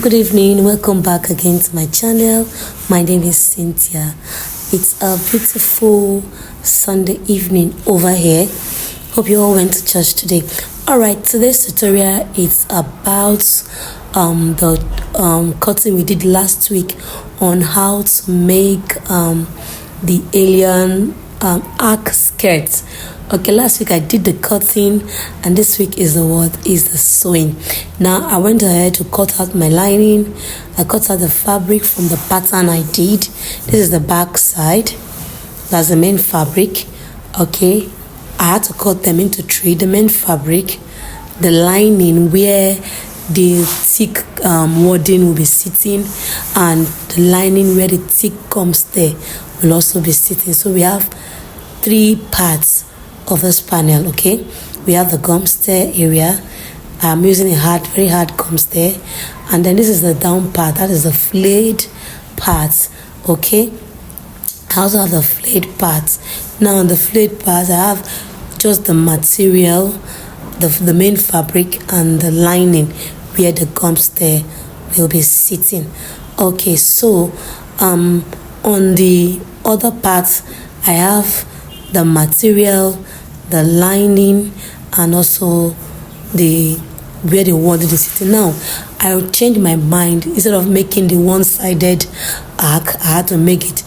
Good evening, welcome back again to my channel. My name is Cynthia. It's a beautiful Sunday evening over here. Hope you all went to church today. Alright, today's tutorial is about the cutting we did last week on how to make the alien arc skirt. Okay, last week I did the cutting and this week is the sewing. Now I went ahead to cut out my lining. I cut out the fabric from the pattern I did. This is the back side. That's the main fabric. Okay, I had to cut them into three. The main fabric, the lining where the thick wording will be sitting, and the lining where the thick gums there will also be sitting. So we have three parts of this panel. Okay, we have the gums there area. I'm using a very hard gums there, and then this is the down part, that is the flayed parts. Okay, I also have the flayed parts. Now on the flayed parts I have just the material, the main fabric and the lining where the gums there will be sitting. Okay, so on the other parts I have the material, the lining, and also the where the word is sitting. Now I'll change my mind. Instead of making the one-sided arc, I had to make it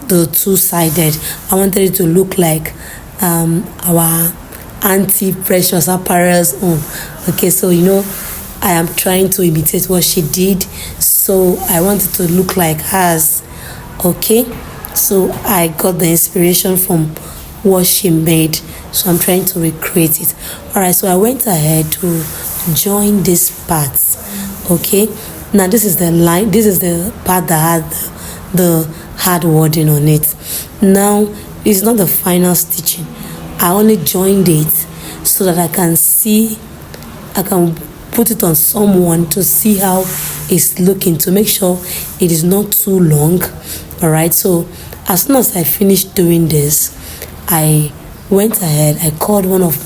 the two-sided. I wanted it to look like our Auntie Precious Apparel's own. Okay, so I am trying to imitate what she did, so I wanted to look like hers. Okay, so I got the inspiration from what she made, so I'm trying to recreate it. All right, so I went ahead to join these parts. Okay, now this is the line, this is the part that had the hard wording on it. Now it's not the final stitching. I only joined it so that I can put it on someone to see how it's looking, to make sure it is not too long. All right, so as soon as I finished doing this, I went ahead, I called one of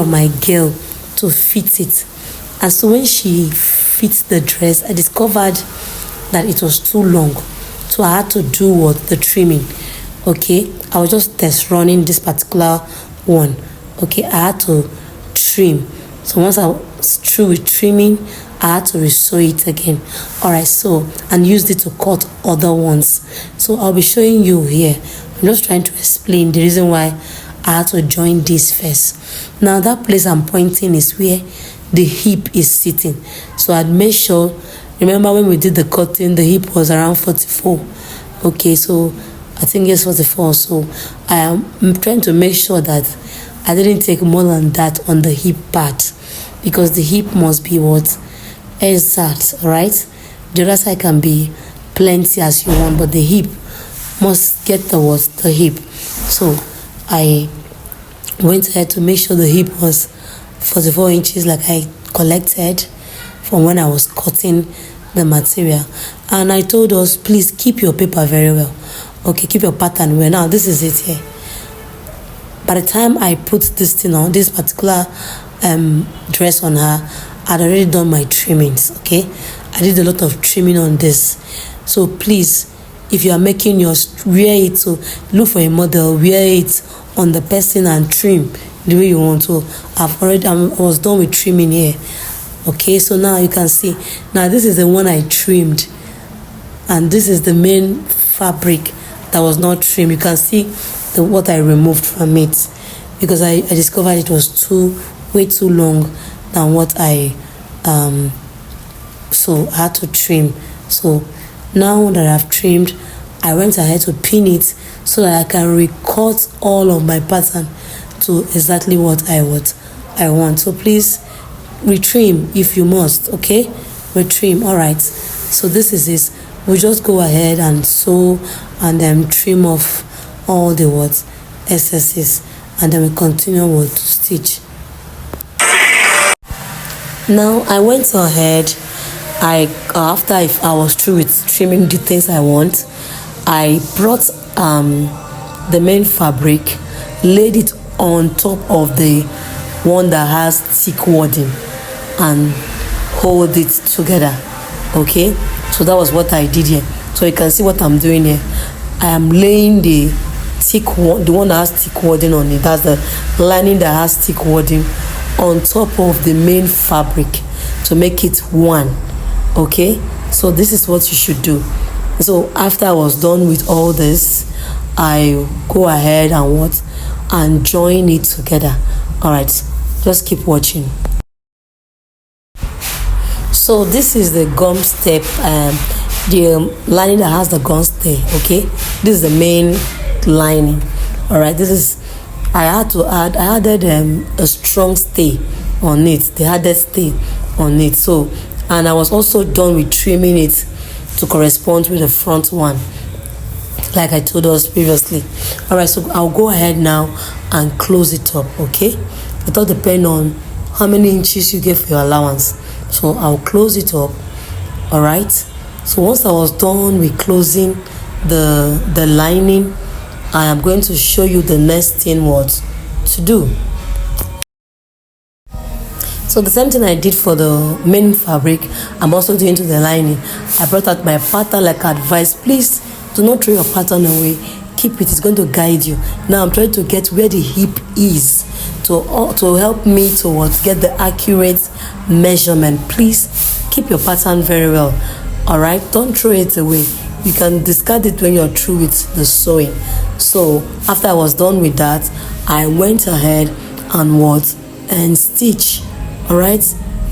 my girl to fit it. And so when she fits the dress, I discovered that it was too long, so I had to do the trimming. Okay, I was just test running this particular one. Okay, I had to trim. So once I was through with trimming, I had to resew it again. All right, so and used it to cut other ones. So I'll be showing you here. I'm just trying to explain the reason why I had to join this first. Now that place I'm pointing is where the hip is sitting. So I'd make sure, remember when we did the cutting, the hip was around 44. Okay, so I think it's 44. So I'm trying to make sure that I didn't take more than that on the hip part, because the hip must be exact, right? The other side can be plenty as you want, but the hip must get the hip. So I went ahead to make sure the hip was 44 inches like I collected from when I was cutting the material. And I told us, please keep your paper very well. Okay, keep your pattern well. Now this is it here. By the time I put this thing on, this particular dress on her, I'd already done my trimmings. Okay, I did a lot of trimming on this. So please, if you are making yours, wear it. So look for a model, wear it on the person and trim the way you want. So I was done with trimming here. Okay, so now you can see. Now this is the one I trimmed, and this is the main fabric that was not trimmed. You can see what I removed from it, because I discovered it was way too long than what I so I had to trim. So now that I've trimmed, I went ahead to pin it so that I can recut all of my pattern to exactly what I want. So please retrim if you must. Okay, retrim. All right, so this is it. We'll just go ahead and sew and then trim off all the excesses, and then we continue with stitch. Now I went ahead, after I was through with trimming the things I want, I brought the main fabric, laid it on top of the one that has thick wording, and hold it together. Okay, so that was what I did here. So you can see what I'm doing here. I am laying the thick one, the one that has thick wording on it. That's the lining that has thick wording on top of the main fabric to make it one. Okay, so this is what you should do. So after I was done with all this, I go ahead and what, and join it together. All right, just keep watching. So this is the gum step, the lining that has the gum stay. Okay, this is the main lining. All right, this is, I added a strong stay on it, the added stay on it. So, and I was also done with trimming it to correspond with the front one, like I told us previously. All right, so I'll go ahead now and close it up. Okay, it all depends on how many inches you get for your allowance. So I'll close it up. All right, so once I was done with closing the lining, I am going to show you the next thing what to do. So the same thing I did for the main fabric, I'm also doing to the lining. I brought out my pattern like advice. Please do not throw your pattern away. Keep it, it's going to guide you. Now I'm trying to get where the hip is to help me to get the accurate measurement. Please keep your pattern very well. All right, don't throw it away. You can discard it when you're through with the sewing. So after I was done with that, I went ahead and stitch. All right,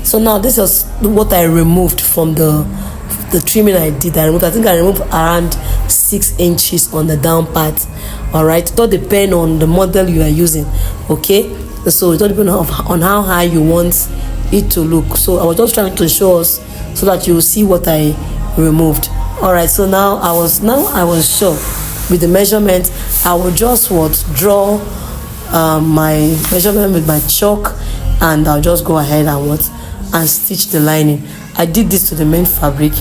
so now this is what I removed from the trimming I did. I think I removed around 6 inches on the down part. All right, it all depends on the model you are using. Okay, so it all depends on how high you want it to look. So I was just trying to show us so that you will see what I removed. All right, so now I was sure with the measurement. I will just draw my measurement with my chalk, and I'll just go ahead and stitch the lining. I did this to the main fabric,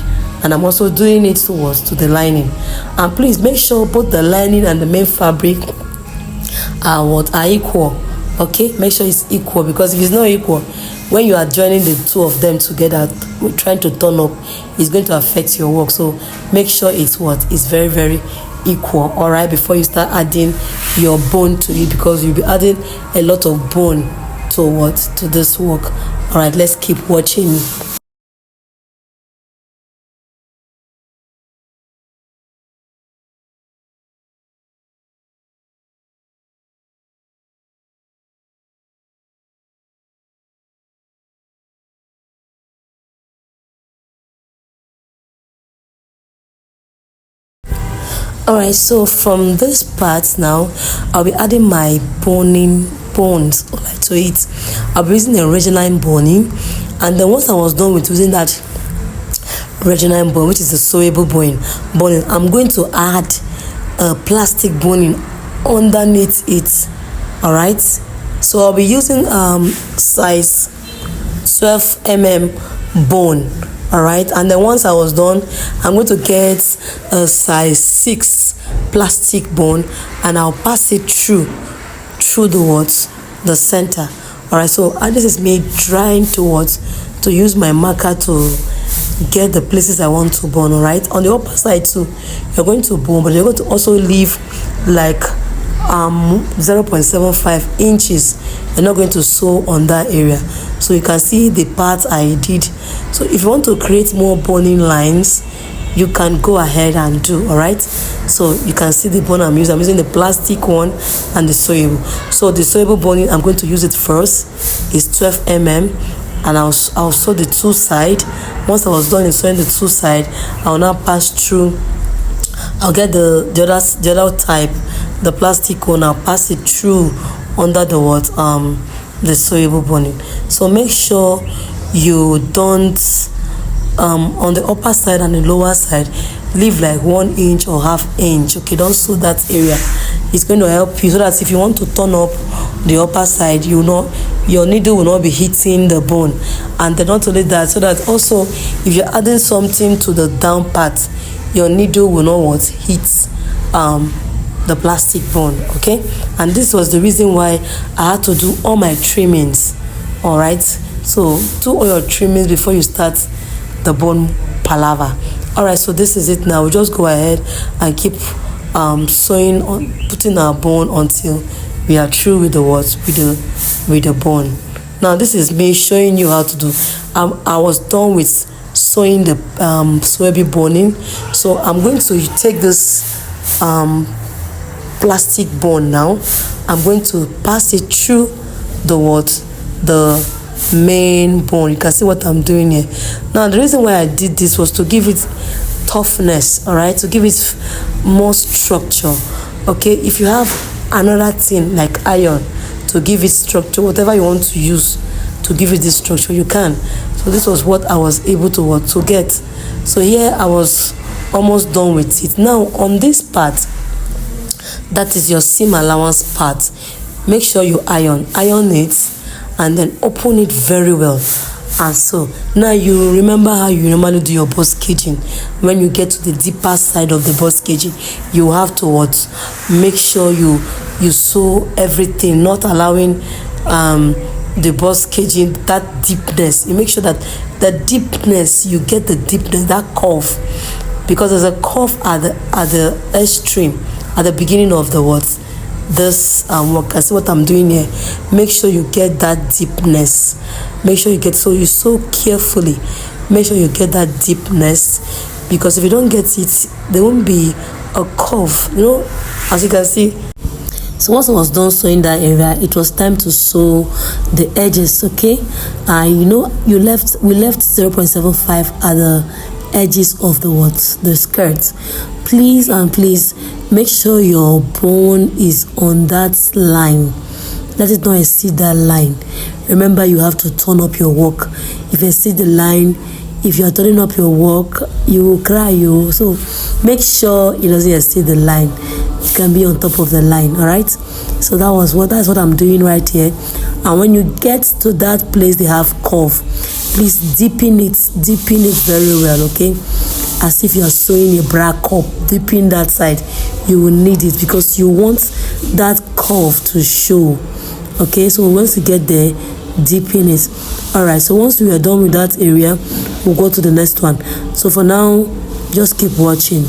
and I'm also doing it to the lining. And please make sure both the lining and the main fabric are equal. Okay, make sure it's equal, because if it's not equal, when you are joining the two of them together, trying to turn up, it's going to affect your work. So make sure it's very, very equal. All right, before you start adding your bone to it, because you'll be adding a lot of bone to this work. All right, let's keep watching. All right, so from this part now, I'll be adding my bones to it. I'll be using the Regeline boning, and then once I was done with using that Regeline bone, which is the sewable boning, I'm going to add a plastic boning underneath it. All right, so I'll be using size 12 bone. All right, and then once I was done, I'm going to get a size 6 plastic bone, and I'll pass it through the center. All right, so this is me trying to use my marker to get the places I want to bone. All right, on the upper side too, you're going to bone, but you're going to also leave like 0.75 inches. You're not going to sew on that area, so you can see the parts I did. So if you want to create more boning lines, you can go ahead and do. All right, so you can see the bone I'm using the plastic one and the sewable. So the sewable boning, I'm going to use it first, is 12 and I'll sew the two side. Once I was done in sewing the two side, I'll now pass through. I'll get the other type, the plastic one. I'll pass it through under the sewable boning. So make sure you don't on the upper side and the lower side leave like 1 inch or ½ inch. Okay, don't sew that area. It's going to help you so that if you want to turn up the upper side, your needle will not be hitting the bone. And then not only that, so that also if you're adding something to the down part, your needle will not hit the plastic bone. Okay, and this was the reason why I had to do all my trimmings. All right, So do all your trimmings before you start the bone palava. All right, so this is it now. We just go ahead and keep sewing on, putting our bone until we are through with the what, with the bone. Now this is me showing you how to do. I was done with sewing the soybean boning, so I'm going to take this plastic bone now. I'm going to pass it through the main bone. You can see what I'm doing here. Now the reason why I did this was to give it toughness, all right, to give it more structure. Okay, if you have another thing like iron to give it structure, whatever you want to use to give it this structure, you can. So this was what I was able to get. So here I was almost done with it. Now on this part, that is your seam allowance part, make sure you iron it and then open it very well. And so now you remember how you normally do your bust caging. When you get to the deeper side of the bust caging, you have to make sure you sew everything, not allowing the bust caging that deepness. You make sure that the deepness, you get the deepness, that curve, because there's a curve at the extreme, at the beginning of the this work. I see what I'm doing here. Make sure you get that deepness. Make sure you get, so you sew carefully. Make sure you get that deepness, because if you don't get it, there won't be a curve, as you can see. So once I was done sewing that area, it was time to sew the edges. Okay, we left 0.75 at the edges of the skirt. Please and please make sure your bone is on that line. Let it not exceed that line. Remember, you have to turn up your work. If you exceed the line, if you are turning up your work, you will cry. So make sure it doesn't exceed the line. It can be on top of the line. All right. So that's what I'm doing right here. And when you get to that place they have curve, please deepen it very well. Okay, as if you are sewing a bra cup, deepen that side. You will need it because you want that curve to show. Okay, so once you get there, deepen it. All right, so once we are done with that area, we'll go to the next one. So for now, just keep watching.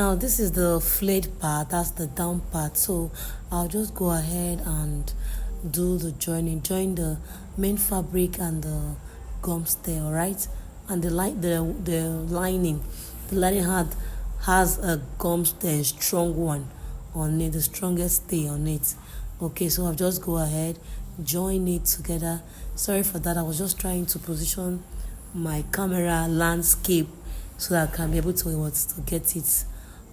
Now this is the flayed part, that's the down part. So I'll just go ahead and do the join the main fabric and the gums there, alright? And the lining has a gums there, strong one on it, the strongest stay on it. Okay, so I'll just go ahead, join it together. Sorry for that, I was just trying to position my camera landscape so that I can be able to get it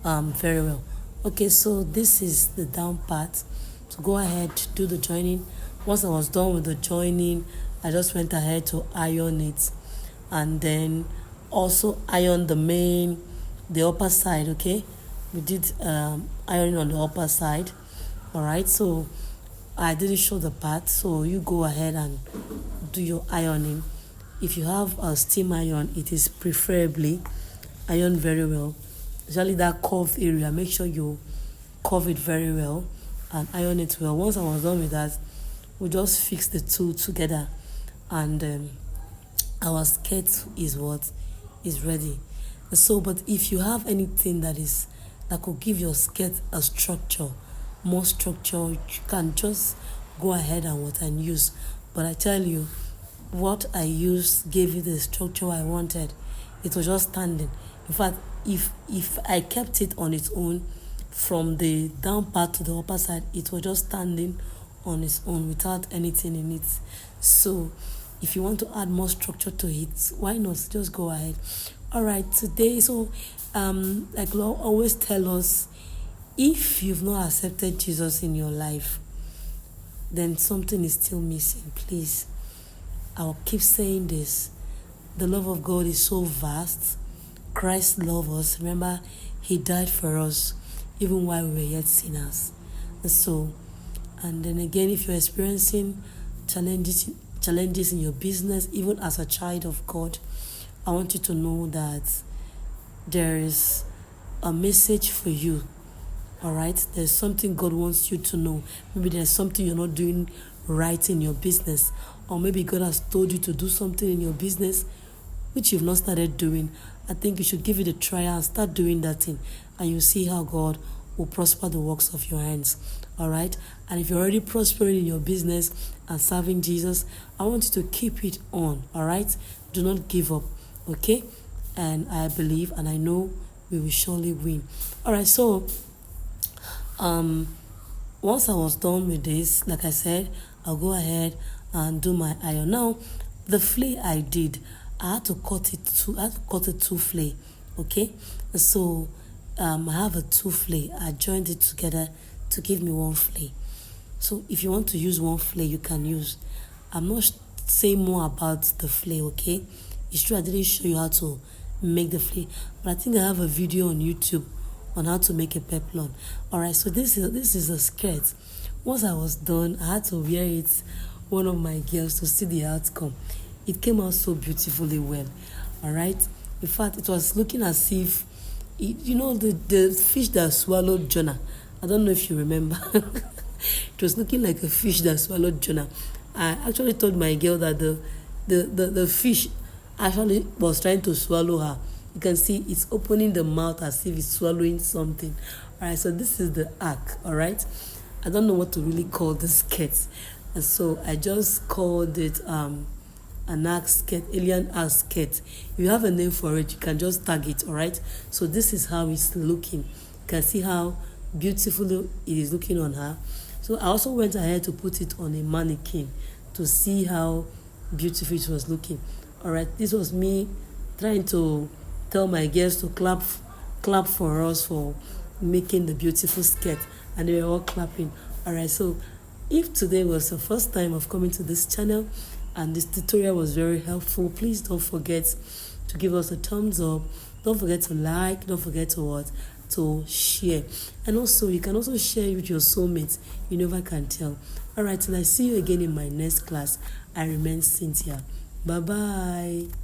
very well. Okay, so this is the down part. So go ahead, do the joining. Once I was done with the joining, I just went ahead to iron it, and then also iron the upper side. Okay, we did ironing on the upper side. All right, so I didn't show the part, so you go ahead and do your ironing. If you have a steam iron, it is preferably iron very well, especially that curved area. Make sure you curve it very well and iron it well. Once I was done with that, we just fix the two together, and our skirt is ready. So, but if you have anything that could give your skirt a structure, more structure, you can just go ahead and use. But I tell you, what I used gave you the structure I wanted. It was just standing. In fact, if I kept it on its own from the down part to the upper side, it was just standing on its own without anything in it. So if you want to add more structure to it, why not just go ahead. All right, today, so like Lord always tell us, if you've not accepted Jesus in your life, then something is still missing. Please, I'll keep saying this. The love of God is so vast. Christ loved us. Remember, he died for us even while we were yet sinners. And then again, if you're experiencing challenges in your business, even as a child of God, I want you to know that there is a message for you. All right, there's something God wants you to know. Maybe there's something you're not doing right in your business, or maybe God has told you to do something in your business which you've not started doing. I think you should give it a try and start doing that thing, and you'll see how God will prosper the works of your hands. All right, and if you're already prospering in your business and serving Jesus, I want you to keep it on. All right, do not give up. Okay, and I believe and I know we will surely win. All right, so once I was done with this, like I said, I'll go ahead and do my iron. Now, the flay I did, I had to cut it two flay. Okay, so I have a two flay. I joined it together to give me one flay. So if you want to use one flay, you can use. I'm not saying more about the flay. Okay, it's true I didn't show you how to make the flay, but I think I have a video on YouTube on how to make a peplon. All right, so this is a skirt. Once I was done, I had to wear it one of my girls to see the outcome. It came out so beautifully well. All right, in fact, it was looking as if the fish that swallowed Jonah. I don't know if you remember. It was looking like a fish that swallowed Jonah. I actually told my girl that the fish actually was trying to swallow her. You can see it's opening the mouth as if it's swallowing something. All right, so this is the arc. All right, I don't know what to really call the skirt, and so I just called it an arc skirt, alien arc skirt. If you have a name for it, you can just tag it. All right, so this is how it's looking. You can see how beautiful it is looking on her. So I also went ahead to put it on a mannequin to see how beautiful it was looking. All right, this was me trying to tell my girls to clap for us for making the beautiful skirt, and they were all clapping. All right, so if today was the first time of coming to this channel and this tutorial was very helpful, please don't forget to give us a thumbs up. Don't forget to like. Don't forget to share. And also, you can also share it with your soulmates. You never can tell. All right, till I see you again in my next class, I remain Cynthia. Bye bye.